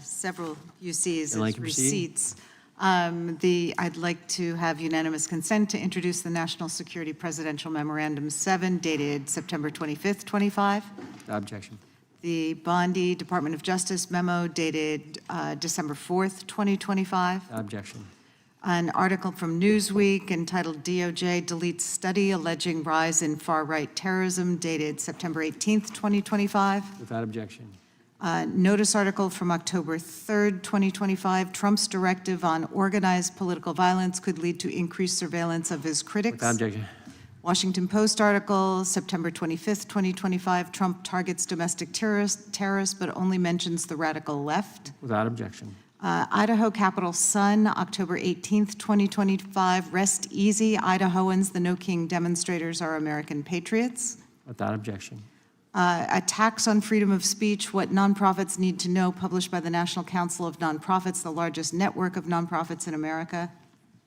several UCs like as to proceed? receipts. I'd like to have unanimous consent to introduce the National Security Presidential Memorandum 7 dated September 25th, 25. Without objection. The Bondi Department of Justice memo dated December 4th, 2025. Without objection. An article from Newsweek entitled DOJ Deletes Study Alleging Rise in Far-Right Terrorism dated September 18th, 2025. Without objection. Notice article from October 3rd, 2025. Trump's directive on organized political violence could lead to increased surveillance of his critics. Without objection. Washington Post article, September 25th, 2025. Trump targets domestic terrorists, but only mentions the radical left. Without objection. Idaho Capital Sun, October 18th, 2025. Rest easy, Idahoans. The No King demonstrators are American patriots. Without objection. Attacks on freedom of speech, what nonprofits need to know, published by the National Council of Nonprofits, the largest network of nonprofits in America.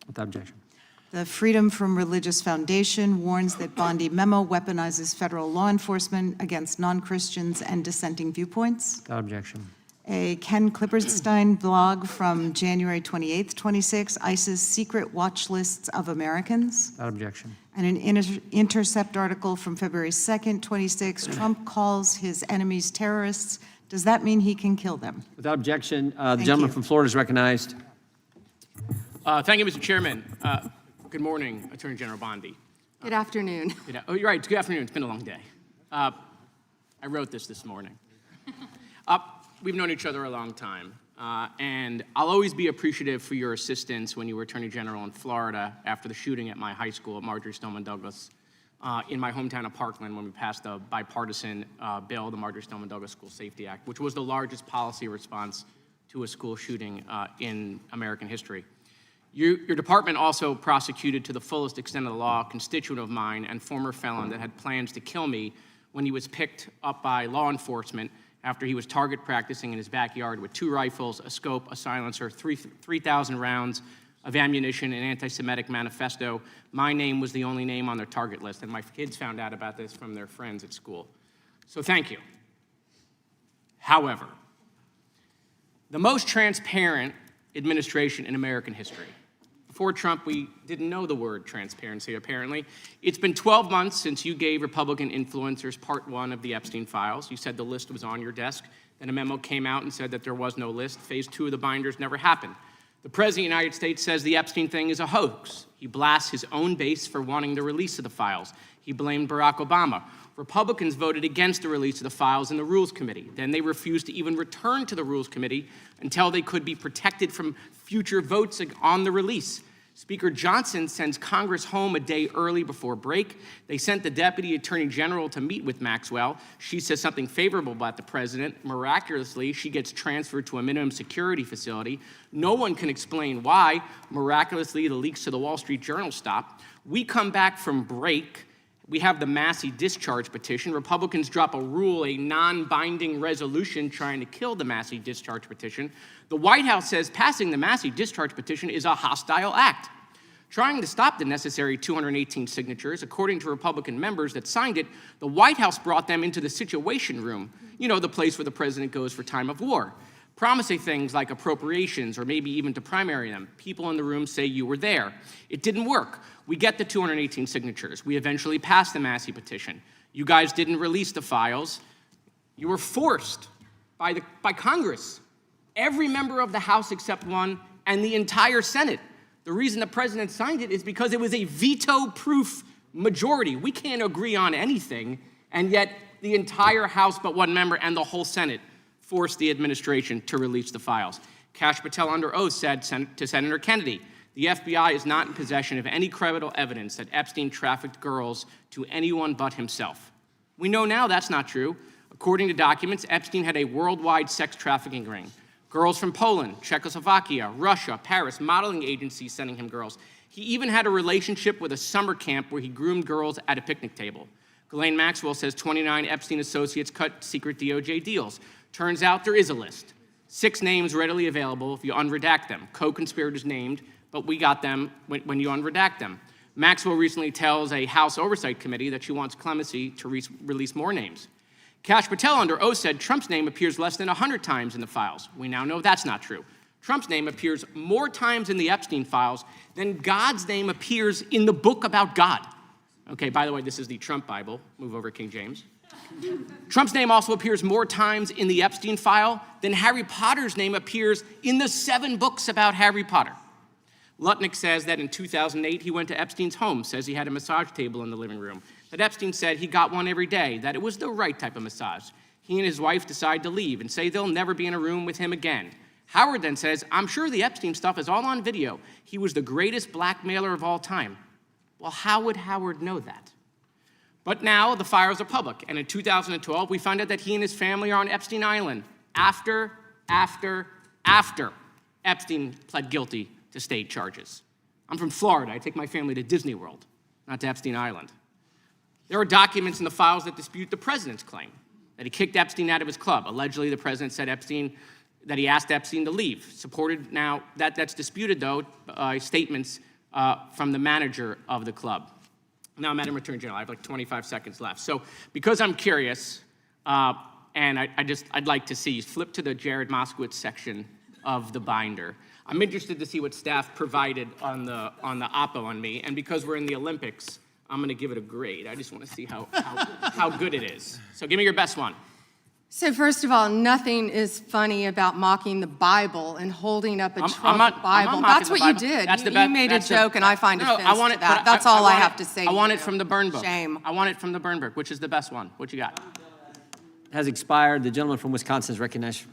Without objection. The Freedom from Religious Foundation warns that Bondi memo weaponizes federal law enforcement against non-Christians and dissenting viewpoints. Without objection. A Ken Klipperstein blog from January 28th, 26, ICE's secret watch lists of Americans. Without objection. And an Intercept article from February 2nd, 26, Trump calls his enemies terrorists. Does that mean he can kill them? Without objection. The gentleman from Florida is recognized. Thank you, Mr. Chairman. Good morning, Attorney General Bondi. Good afternoon. Oh, you're right. It's good afternoon. It's been a long day. I wrote this morning. We've known each other a long time, and I'll always be appreciative for your assistance when you were Attorney General in Florida after the shooting at my high school at Marjory Stoneman Douglas in my hometown of Parkland when we passed a bipartisan bill, the Marjory Stoneman Douglas School Safety Act, which was the largest policy response to a school shooting in American history. Your department also prosecuted to the fullest extent of the law a constituent of mine and former felon that had plans to kill me when he was picked up by law enforcement after he was target practicing in his backyard with 2 rifles, a scope, a silencer, 3,000 rounds of ammunition, an anti-Semitic manifesto. My name was the only name on their target list, and my kids found out about this from their friends at school. So thank you. However, the most transparent administration in American history. Before Trump, we didn't know the word transparency, apparently. It's been 12 months since you gave Republican influencers part 1 of the Epstein files. You said the list was on your desk. Then a memo came out and said that there was no list. Phase 2 of the binders never happened. The President of the United States says the Epstein thing is a hoax. He blasts his own base for wanting the release of the files. He blamed Barack Obama. Republicans voted against the release of the files in the Rules Committee. Then they refused to even return to the Rules Committee until they could be protected from future votes on the release. Speaker Johnson sends Congress home a day early before break. They sent the Deputy Attorney General to meet with Maxwell. She says something favorable about the president. Miraculously, she gets transferred to a minimum security facility. No one can explain why. Miraculously, the leaks to the Wall Street Journal stop. We come back from break. We have the Massey discharge petition. Republicans drop a rule, a non-binding resolution trying to kill the Massey discharge petition. The White House says passing the Massey discharge petition is a hostile act. Trying to stop the necessary 218 signatures, according to Republican members that signed it, the White House brought them into the Situation Room, you know, the place where the president goes for time of war, promising things like appropriations or maybe even to primary them. People in the room say you were there. It didn't work. We get the 218 signatures. We eventually passed the Massey petition. You guys didn't release the files. You were forced by Congress, every member of the House except one, and the entire Senate. The reason the president signed it is because it was a veto-proof majority. We can't agree on anything, and yet the entire House but one member and the whole Senate forced the administration to release the files. Kash Patel under oath said to Senator Kennedy, the FBI is not in possession of any credible evidence that Epstein trafficked girls to anyone but himself. We know now that's not true. According to documents, Epstein had a worldwide sex trafficking ring. Girls from Poland, Czechoslovakia, Russia, Paris, modeling agencies sending him girls. He even had a relationship with a summer camp where he groomed girls at a picnic table. Ghislaine Maxwell says 29 Epstein associates cut secret DOJ deals. Turns out there is a list. 6 names readily available if you unredact them. Co-conspirators named, but we got them when you unredact them. Maxwell recently tells a House Oversight Committee that she wants clemency to release more names. Kash Patel under oath said Trump's name appears less than 100 times in the files. We now know that's not true. Trump's name appears more times in the Epstein files than God's name appears in the book about God. Okay, by the way, this is the Trump Bible. Move over, King James. Trump's name also appears more times in the Epstein file than Harry Potter's name appears in the 7 books about Harry Potter. Lutnick says that in 2008, he went to Epstein's home, says he had a massage table in the living room, that Epstein said he got one every day, that it was the right type of massage. He and his wife decide to leave and say they'll never be in a room with him again. Howard then says, I'm sure the Epstein stuff is all on video. He was the greatest blackmailer of all time. Well, how would Howard know that? But now the files are public, and in 2012, we find out that he and his family are on Epstein Island after Epstein pled guilty to state charges. I'm from Florida. I take my family to Disney World, not to Epstein Island. There are documents in the files that dispute the president's claim that he kicked Epstein out of his club. Allegedly, the president said that he asked Epstein to leave. Supported now, that's disputed, though, statements from the manager of the club. Now, Madam Attorney General, I have like 25 seconds left. So because I'm curious, and I'd like to see, flip to the Jared Moskowitz section of the binder. I'm interested to see what staff provided on the oppo on me, and because we're in the Olympics, I'm going to give it a grade. I just want to see how good it is. So give me your best one. So first of all, nothing is funny about mocking the Bible and holding up a Trump Bible. That's what you did. You made a joke, and I find offense to that. That's all I have to say. I want it from the burn book. Shame. I want it from the burn book, which is the best one. What you got? Has expired. The gentleman from Wisconsin is recognized.